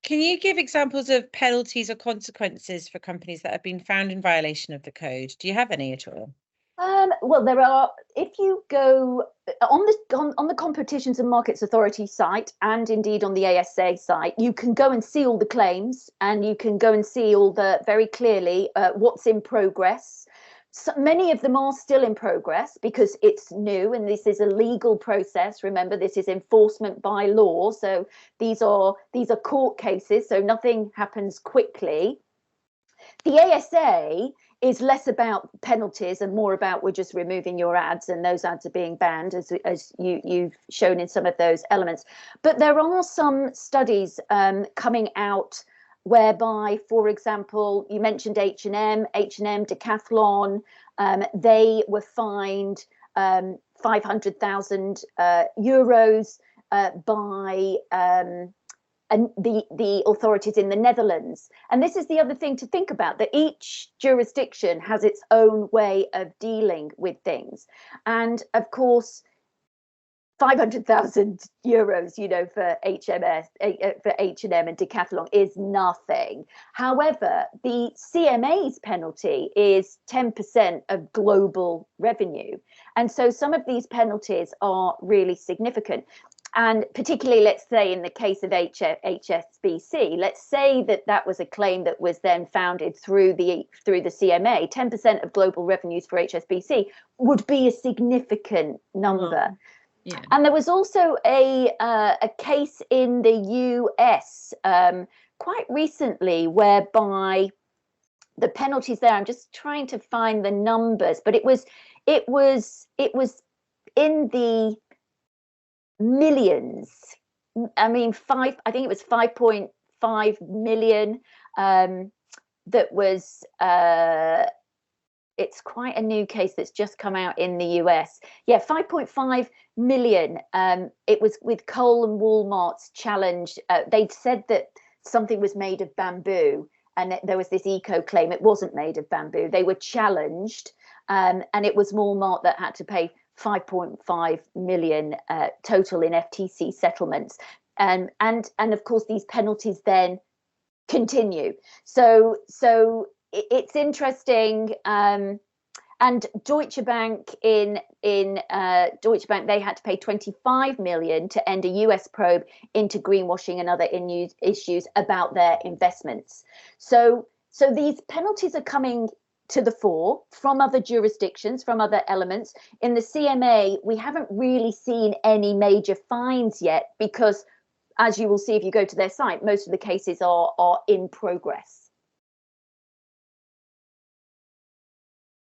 Can you give examples of penalties or consequences for companies that have been found in violation of the code? Do you have any at all? Well, there are. If you go on the Competitions and Markets Authority site, and indeed on the ASA site, you can go and see all the claims, and you can go and see all the very clearly what's in progress. So many of them are still in progress because it's new and this is a legal process. Remember, this is enforcement by law, so these are court cases, so nothing happens quickly. The ASA is less about penalties and more about we're just removing your ads, and those ads are being banned, as you've shown in some of those elements. But there are some studies coming out whereby, for example, you mentioned H&M, Decathlon, they were fined 500,000 euros by and the authorities in the Netherlands. And this is the other thing to think about, that each jurisdiction has its own way of dealing with things. And of course, 500,000 euros, for H&M and Decathlon is nothing. However, the CMA's penalty is 10% of global revenue. And so some of these penalties are really significant. And particularly, let's say in the case of HSBC, let's say that was a claim that was then founded through the CMA. 10% of global revenues for HSBC would be a significant number. Yeah. And there was also a case in the US quite recently whereby the penalties there, I'm just trying to find the numbers, but it was in the millions. I mean, I think it was 5.5 million. That was it's quite a new case that's just come out in the US. Yeah, 5.5 million. It was with Cole and Walmart's challenge. They'd said that something was made of bamboo, and there was this eco claim. It wasn't made of bamboo. They were challenged, and it was Walmart that had to pay 5.5 million total in FTC settlements, and of course these penalties then continue. So it's interesting. And Deutsche Bank in Deutsche Bank, they had to pay 25 million to end a US probe into greenwashing and other issues about their investments. So these penalties are coming to the fore from other jurisdictions, from other elements. In the CMA, we haven't really seen any major fines yet because, as you will see if you go to their site, most of the cases are in progress.